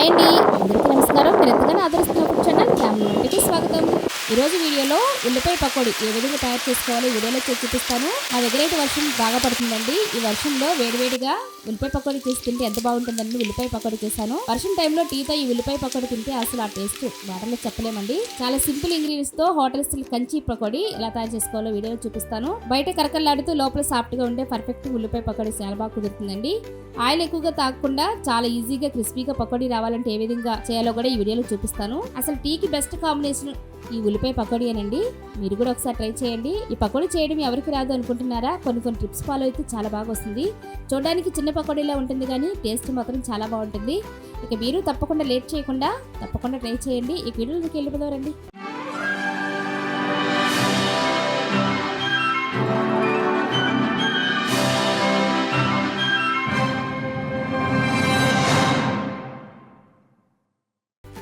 Hi అండి, అందరికీ నమస్కారం. మీరు ఎంతగానో ఆదరిస్తున్న ఫుడ్ ఛానల్ ఫ్యామిలీ వంటకి స్వాగతం. ఈరోజు వీడియోలో ఉల్లిపాయ పకోడీ ఏ విధంగా తయారు చేసుకోవాలో వీడియోలో చూపిస్తాను. మా దగ్గర అయితే వర్షం బాగా పడుతుందండి. ఈ వర్షంలో వేడివేడిగా ఉల్లిపాయ పకోడీ చేసి తింటే ఎంత బాగుంటుందండి. ఉల్లిపాయ పకోడీ చేశాను. వర్షం టైంలో టీతో ఈ ఉల్లిపాయ పకోడీ తింటే అసలు ఆ టేస్ట్ వాటర్లో చెప్పలేమండి. చాలా సింపుల్ ఇంగ్రీడియంట్స్ తో హోటల్ స్టైల్ కంచి పకోడీ ఎలా తయారు చేసుకోవాలో వీడియోలో చూపిస్తాను. బయట కరకల్లాడుతూ లోపల సాఫ్ట్ గా ఉండే పర్ఫెక్ట్ ఉల్లిపాయ పకోడీ చాలా బాగా కుదురుతుందండి. ఆయిల్ ఎక్కువగా తాగకుండా చాలా ఈజీగా క్రిస్పీగా పకోడీ రావాలంటే ఏ విధంగా చేయాలో కూడా ఈ వీడియోలో చూపిస్తాను. అసలు టీకి బెస్ట్ కాంబినేషన్ ఈ ఉల్లిపాయ పకోడీ అనండి. మీరు కూడా ఒకసారి ట్రై చేయండి. ఈ పకోడీ చేయడం ఎవరికి రాదు అనుకుంటున్నారా? కొన్ని టిప్స్ ఫాలో అయితే చాలా బాగా వస్తుంది. చూడడానికి చిన్న పకోడీలా ఉంటుంది కానీ టేస్ట్ మాత్రం చాలా బాగుంటుంది. ఇక మీరు తప్పకుండా లేట్ చేయకుండా తప్పకుండా ట్రై చేయండి. ఈ వీడియోలోకి వెళ్ళిపోదారండి.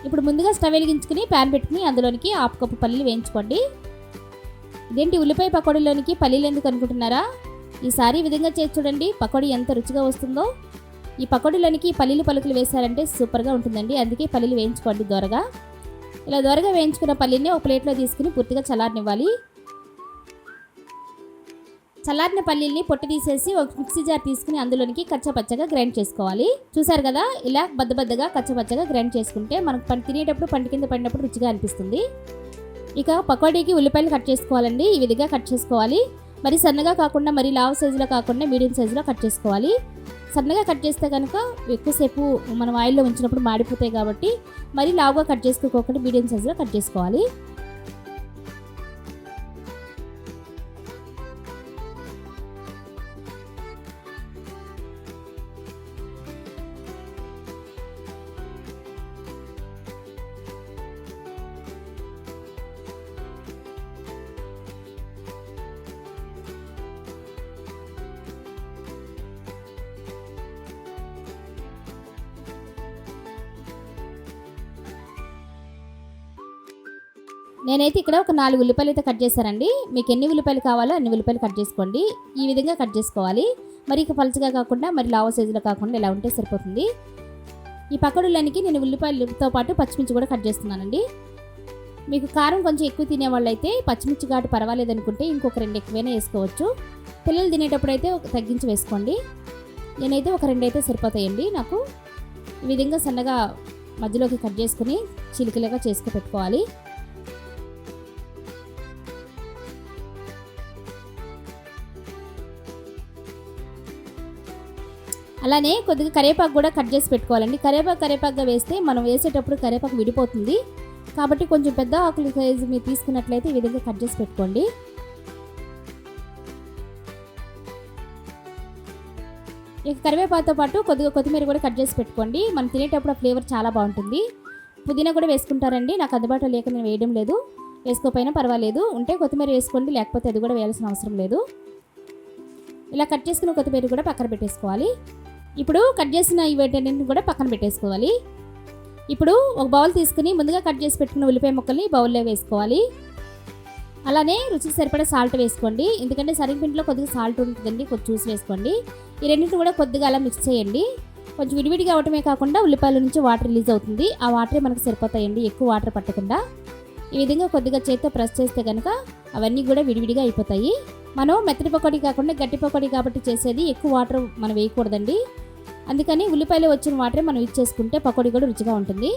ఇప్పుడు ముందుగా స్టవ్ వెలిగించుకుని ప్యాన్ పెట్టుకుని అందులోనికి హాఫ్ కప్పు పల్లీలు వేయించుకోండి. ఇదేంటి ఉల్లిపాయ పకోడీలోనికి పల్లీలు ఎందుకు అనుకుంటున్నారా? ఈసారి ఈ విధంగా చేసి చూడండి, పకోడీ ఎంత రుచిగా వస్తుందో. ఈ పకోడీలోనికి పల్లీలు పలుకులు వేసారంటే సూపర్గా ఉంటుందండి. అందుకే పల్లీలు వేయించుకోండి దోరగా. ఇలా దోరగా వేయించుకున్న పల్లీని ఒక ప్లేట్లో తీసుకుని పూర్తిగా చల్లారనివ్వాలి. చల్లారిన పల్లీల్ని పొట్టు తీసేసి ఒక మిక్సీ జార్ తీసుకుని అందులోనికి కచ్చపచ్చగా గ్రైండ్ చేసుకోవాలి. చూసారు కదా, ఇలా బద్దగా కచ్చపచ్చగా గ్రైండ్ చేసుకుంటే మనకు తినేటప్పుడు పంట కింద పడినప్పుడు రుచిగా అనిపిస్తుంది. ఇక పకోడీకి ఉల్లిపాయలు కట్ చేసుకోవాలండి. ఈ విధంగా కట్ చేసుకోవాలి. మరి సన్నగా కాకుండా మరి లావ్ సైజులో కాకుండా మీడియం సైజులో కట్ చేసుకోవాలి. సన్నగా కట్ చేస్తే కనుక ఎక్కువసేపు మనం ఆయిల్లో ఉంచినప్పుడు మాడిపోతాయి కాబట్టి మరి లావుగా కట్ చేసుకోకుండా మీడియం సైజులో కట్ చేసుకోవాలి. నేనైతే ఇక్కడ ఒక 4 ఉల్లిపాయలు అయితే కట్ చేశానండి. మీకు ఎన్ని ఉల్లిపాయలు కావాలో అన్ని ఉల్లిపాయలు కట్ చేసుకోండి. ఈ విధంగా కట్ చేసుకోవాలి. మరి ఇక పలుచగా కాకుండా మరి లావ సైజులో కాకుండా ఇలా ఉంటే సరిపోతుంది. ఈ పకోడీలకి నేను ఉల్లిపాయలతో పాటు పచ్చిమిర్చి కూడా కట్ చేస్తున్నానండి. మీకు కారం కొంచెం ఎక్కువ తినేవాళ్ళు అయితే పచ్చిమిర్చి ఘాటు పర్వాలేదు అనుకుంటే ఇంకొక 2 ఎక్కువైనా వేసుకోవచ్చు. పిల్లలు తినేటప్పుడు అయితే తగ్గించి వేసుకోండి. నేనైతే ఒక 2 అయితే సరిపోతాయండి నాకు. ఈ విధంగా సన్నగా మధ్యలోకి కట్ చేసుకుని చిలికలుగా చేసుకు పెట్టుకోవాలి. అలానే కొద్దిగా కరివేపాకు కూడా కట్ చేసి పెట్టుకోవాలండి. కరివేపాకుగా వేస్తే మనం వేసేటప్పుడు కరివేపాకు విడిపోతుంది కాబట్టి కొంచెం పెద్ద ఆకుల సైజు మీరు తీసుకున్నట్లయితే ఈ విధంగా కట్ చేసి పెట్టుకోండి. ఇక కరివేపాకుతో పాటు కొద్దిగా కొత్తిమీర కూడా కట్ చేసి పెట్టుకోండి. మనం తినేటప్పుడు ఆ ఫ్లేవర్ చాలా బాగుంటుంది. పుదీనా కూడా వేసుకుంటారండి. నాకు అందుబాటులో లేక నేను వేయడం లేదు. వేసుకోకపోయినా పర్వాలేదు. ఉంటే కొత్తిమీర వేసుకోండి, లేకపోతే అది కూడా వేయాల్సిన అవసరం లేదు. ఇలా కట్ చేసుకున్న కొత్తిమీర కూడా పక్కన పెట్టేసుకోవాలి. ఇప్పుడు కట్ చేసిన వీటన్నింటిని కూడా పక్కన పెట్టేసుకోవాలి. ఇప్పుడు ఒక బౌల్ తీసుకుని ముందుగా కట్ చేసి పెట్టుకున్న ఉల్లిపాయ ముక్కల్ని బౌల్లో వేసుకోవాలి. అలానే రుచికి సరిపడా సాల్ట్ వేసుకోండి. ఎందుకంటే శనగపిండిలో కొద్దిగా సాల్ట్ ఉంటుందండి, కొంచెం చూసి వేసుకోండి. ఈ రెండింటిని కూడా కొద్దిగా అలా మిక్స్ చేయండి. కొంచెం విడివిడిగా అవటమే కాకుండా ఉల్లిపాయల నుంచి వాటర్ రిలీజ్ అవుతుంది. ఆ వాటరే మనకు సరిపోతాయండి, ఎక్కువ వాటర్ పట్టకుండా. ఈ విధంగా కొద్దిగా చేతితో ప్రెస్ చేస్తే కనుక అవన్నీ కూడా విడివిడిగా అయిపోతాయి. మనం మెత్తటి పకోడీ కాకుండా గట్టి పకోడీ కాబట్టి చేసేది ఎక్కువ వాటర్ మనం వేయకూడదండి. అందుకని ఉల్లిపాయలు వచ్చిన వాటరే మనం ఇచ్చేసుకుంటే పకోడీ కూడా రుచిగా ఉంటుంది.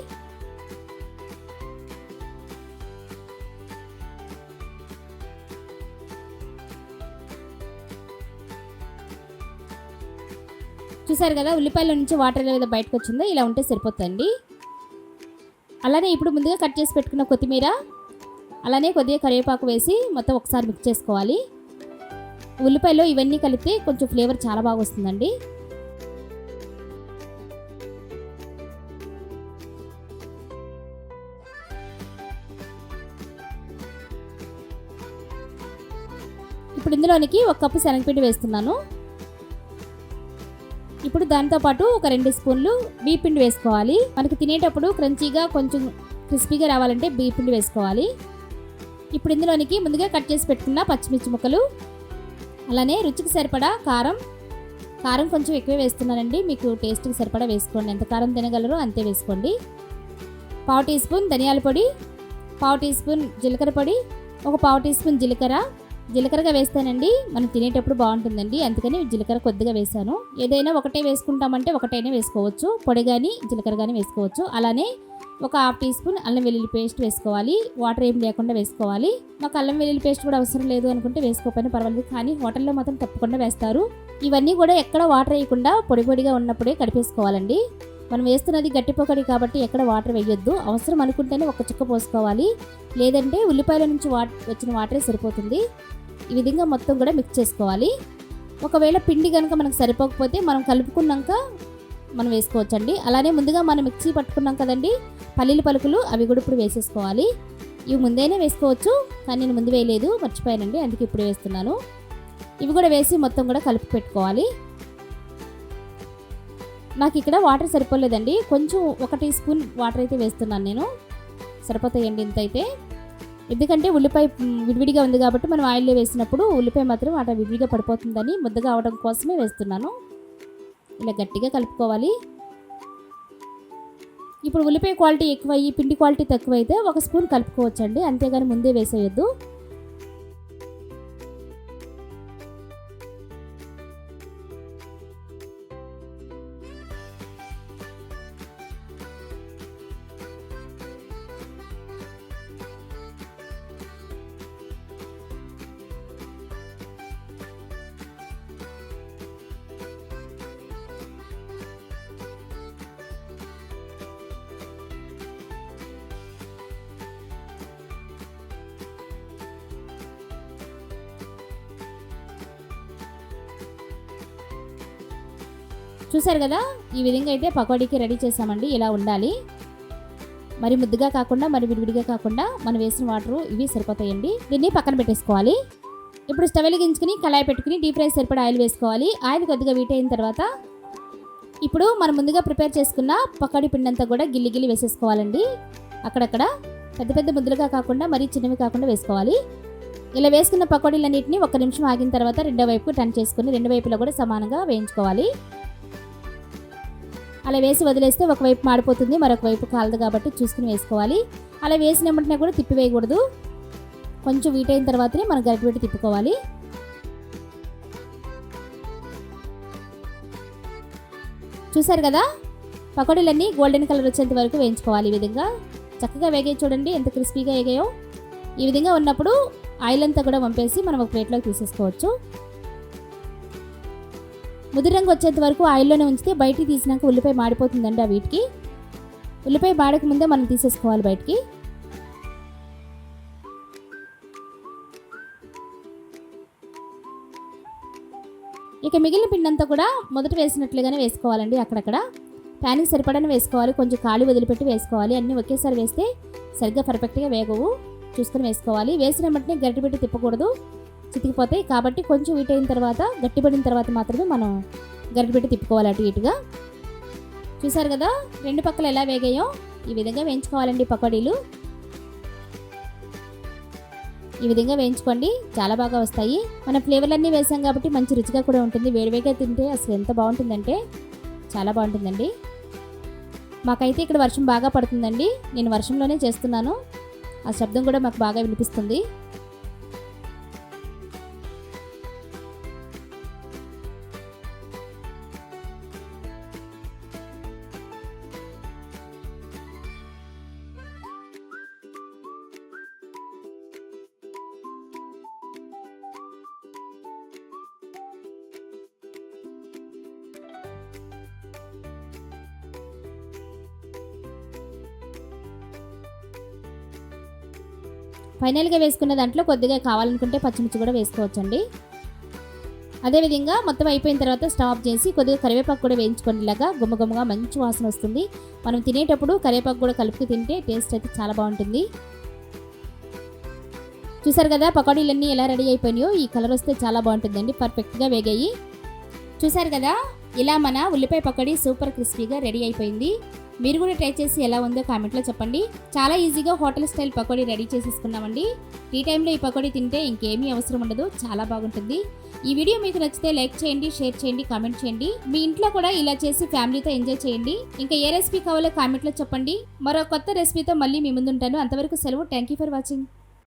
చూసారు కదా, ఉల్లిపాయల నుంచి వాటర్ ఏదో బయటకు వచ్చిందో ఇలా ఉంటే సరిపోతుంది. అలానే ఇప్పుడు ముందుగా కట్ చేసి పెట్టుకున్న కొత్తిమీర అలానే కొద్దిగా కరివేపాకు వేసి మొత్తం ఒకసారి మిక్స్ చేసుకోవాలి. ఉల్లిపాయలో ఇవన్నీ కలిపితే కొంచెం ఫ్లేవర్ చాలా బాగా వస్తుందండి. ఇప్పుడు ఇందులోనికి 1 కప్పు శనగపిండి వేస్తున్నాను. ఇప్పుడు దాంతోపాటు ఒక 2 స్పూన్లు బియ్య పిండి వేసుకోవాలి. మనకి తినేటప్పుడు క్రంచీగా కొంచెం క్రిస్పీగా రావాలంటే బియ్య పిండి వేసుకోవాలి. ఇప్పుడు ఇందులోనికి ముందుగా కట్ చేసి పెట్టుకున్న పచ్చిమిర్చి ముక్కలు, అలానే రుచికి సరిపడా కారం, కారం కొంచెం ఎక్కువే వేస్తున్నానండి, మీకు టేస్ట్కి సరిపడా వేసుకోండి, ఎంత కారం తినగలరో అంతే వేసుకోండి. 1/2 టీ స్పూన్ ధనియాల పొడి, 1/2 టీ స్పూన్ జీలకర్ర పొడి, ఒక 1/2 టీ స్పూన్ జీలకర్రగా వేస్తానండి, మనం తినేటప్పుడు బాగుంటుందండి, అందుకని జీలకర్ర కొద్దిగా వేసాను. ఏదైనా ఒకటే వేసుకుంటామంటే ఒకటైనా వేసుకోవచ్చు, పొడి కానీ జీలకర్ర కానీ వేసుకోవచ్చు. అలానే ఒక 1/2 టీ స్పూన్ అల్లం వెల్లుల్లి పేస్ట్ వేసుకోవాలి, వాటర్ ఏం లేకుండా వేసుకోవాలి. మాకు అల్లం వెల్లుల్లి పేస్ట్ కూడా అవసరం లేదు అనుకుంటే వేసుకోకపోయినా పర్వాలేదు, కానీ హోటల్లో మాత్రం తప్పకుండా వేస్తారు. ఇవన్నీ కూడా ఎక్కడ వాటర్ వేయకుండా పొడిగా ఉన్నప్పుడే కడిపేసుకోవాలండి. మనం వేస్తున్నది గట్టి పొడి కాబట్టి ఎక్కడ వాటర్ వేయొద్దు, అవసరం అనుకుంటేనే ఒక చుక్క పోసుకోవాలి, లేదంటే ఉల్లిపాయల నుంచి వచ్చిన వాటరే సరిపోతుంది. ఈ విధంగా మొత్తం కూడా మిక్స్ చేసుకోవాలి. ఒకవేళ పిండి కనుక మనకు సరిపోకపోతే మనం కలుపుకున్నాక మనం వేసుకోవచ్చండి. అలానే ముందుగా మనం మిక్సీ పట్టుకున్నాం కదండి పల్లీల పలుకులు, అవి కూడా ఇప్పుడు వేసేసుకోవాలి. ఇవి ముందైనా వేసుకోవచ్చు, కానీ నేను ముందు వేయలేదు, మర్చిపోయానండి, అందుకే ఇప్పుడు వేస్తున్నాను. ఇవి కూడా వేసి మొత్తం కూడా కలిపి పెట్టుకోవాలి. నాకు ఇక్కడ వాటర్ సరిపోలేదండి, కొంచెం 1 టీ స్పూన్ వాటర్ అయితే వేస్తున్నాను నేను, సరిపోతాయండి ఇంత అయితే. ఎందుకంటే ఉల్లిపాయ విడివిడిగా ఉంది కాబట్టి మనం ఆయిల్లో వేసినప్పుడు ఉల్లిపాయ మాత్రం అట్లా విడివిడిగా పడిపోతుందని ముద్దగా అవడం కోసమే వేస్తున్నాను. ఇలా గట్టిగా కలుపుకోవాలి. ఇప్పుడు ఉల్లిపాయ క్వాలిటీ ఎక్కువ అయ్యి పిండి క్వాలిటీ తక్కువ అయితే 1 స్పూన్ కలుపుకోవచ్చండి, అంతేగాని ముందే వేసేయొద్దు. చూసారు కదా, ఈ విధంగా అయితే పకోడీకి రెడీ చేసామండి. ఇలా ఉండాలి, మరి ముద్దుగా కాకుండా మరి విడివిడిగా కాకుండా మనం వేసిన వాటర్ ఇవి సరిపోతాయండి. దీన్ని పక్కన పెట్టేసుకోవాలి. ఇప్పుడు స్టవ్ వెలిగించుకుని కళాయి పెట్టుకుని డీప్ ఫ్రై సరిపడా ఆయిల్ వేసుకోవాలి. ఆయిల్ కొద్దిగా వీట్ అయిన తర్వాత ఇప్పుడు మనం ముందుగా ప్రిపేర్ చేసుకున్న పకోడీ పిండి అంతా కూడా గిల్లి వేసేసుకోవాలండి. అక్కడక్కడ పెద్ద ముద్దలుగా కాకుండా మరీ చిన్నవి కాకుండా వేసుకోవాలి. ఇలా వేసుకున్న పకోడీలన్నింటినీ 1 నిమిషం ఆగిన తర్వాత రెండో వైపుకు టర్న్ చేసుకుని రెండు వైపులా కూడా సమానంగా వేయించుకోవాలి. అలా వేసి వదిలేస్తే ఒకవైపు మాడిపోతుంది, మరొక వైపు కాలదు కాబట్టి చూసుకుని వేసుకోవాలి. అలా వేసిన వెంటనే కూడా తిప్పి వేయకూడదు, కొంచెం వీట్ అయిన తర్వాతనే మనం గరిటె పెట్టి తిప్పుకోవాలి. చూసారు కదా, పకోడీలన్నీ గోల్డెన్ కలర్ వచ్చేంత వరకు వేయించుకోవాలి. ఈ విధంగా చక్కగా వేగాయి, చూడండి ఎంత క్రిస్పీగా వేగాయో. ఈ విధంగా ఉన్నప్పుడు ఆయిల్ అంతా కూడా వంపేసి మనం ఒక ప్లేట్లోకి తీసేసుకోవచ్చు. ముదురు రంగు వచ్చేంత వరకు ఆయిల్లోనే ఉంచితే బయటికి తీసినాక ఉల్లిపాయ మాడిపోతుందండి. ఆ వీటికి ఉల్లిపాయ మాడక ముందే మనం తీసేసుకోవాలి బయటికి. ఇక మిగిలిన పిండి అంతా కూడా మొదట వేసినట్లుగానే వేసుకోవాలండి. అక్కడక్కడ ప్యాన్కి సరిపడానే వేసుకోవాలి, కొంచెం ఖాళీ వదిలిపెట్టి వేసుకోవాలి. అన్నీ ఒకేసారి వేస్తే సరిగ్గా పర్ఫెక్ట్గా వేగవు, చూసుకొని వేసుకోవాలి. వేసిన వెంటనే గరిటె పెట్టి తిప్పకూడదు, చితికిపోతాయి. కాబట్టి కొంచెం వీట్ అయిన తర్వాత గట్టిపడిన తర్వాత మాత్రమే మనం గరిటె పెట్టి తిప్పుకోవాలి అటు ఇటుగా. చూసారు కదా, రెండు పక్కల ఎలా వేగాయో ఈ విధంగా వేయించుకోవాలండి పకోడీలు. ఈ విధంగా వేయించుకోండి, చాలా బాగా వస్తాయి. మన ఫ్లేవర్లన్నీ వేసాం కాబట్టి మంచి రుచిగా కూడా ఉంటుంది. వేడివేగా తింటే అసలు ఎంత బాగుంటుందంటే చాలా బాగుంటుందండి. మాకైతే ఇక్కడ వర్షం బాగా పడుతుందండి, నేను వర్షంలోనే చేస్తున్నాను, ఆ శబ్దం కూడా మాకు బాగా వినిపిస్తుంది. ఫైనల్గా వేసుకున్న దాంట్లో కొద్దిగా కావాలనుకుంటే పచ్చిమిర్చి కూడా వేసుకోవచ్చండి. అదేవిధంగా మొత్తం అయిపోయిన తర్వాత స్టవ్ ఆఫ్ చేసి కొద్దిగా కరివేపాకు కూడా వేయించుకోండి. ఇలాగా గుమ్మగుమ్మగా మంచి వాసన వస్తుంది. మనం తినేటప్పుడు కరివేపాకు కూడా కలుపుకు తింటే టేస్ట్ అయితే చాలా బాగుంటుంది. చూసారు కదా, పకోడీలన్నీ ఎలా రెడీ అయిపోయినాయో. ఈ కలర్ వస్తే చాలా బాగుంటుందండి, పర్ఫెక్ట్గా వేగాయి. చూసారు కదా, ఇలా మన ఉల్లిపాయ పకోడీ సూపర్ క్రిస్పీగా రెడీ అయిపోయింది. మీరు కూడా ట్రై చేసి ఎలా ఉందో కామెంట్లో చెప్పండి. చాలా ఈజీగా హోటల్ స్టైల్ పకోడీ రెడీ చేసేసుకున్నామండి. టీ టైంలో ఈ పకోడీ తింటే ఇంకేమీ అవసరం ఉండదు, చాలా బాగుంటుంది. ఈ వీడియో మీకు నచ్చితే లైక్ చేయండి, షేర్ చేయండి, కామెంట్ చేయండి. మీ ఇంట్లో కూడా ఇలా చేసి ఫ్యామిలీతో ఎంజాయ్ చేయండి. ఇంకా ఏ రెసిపీ కావాలో కామెంట్లో చెప్పండి. మరో కొత్త రెసిపీతో మళ్ళీ మీ ముందుంటాను. అంతవరకు సెలవు. Thank you for watching.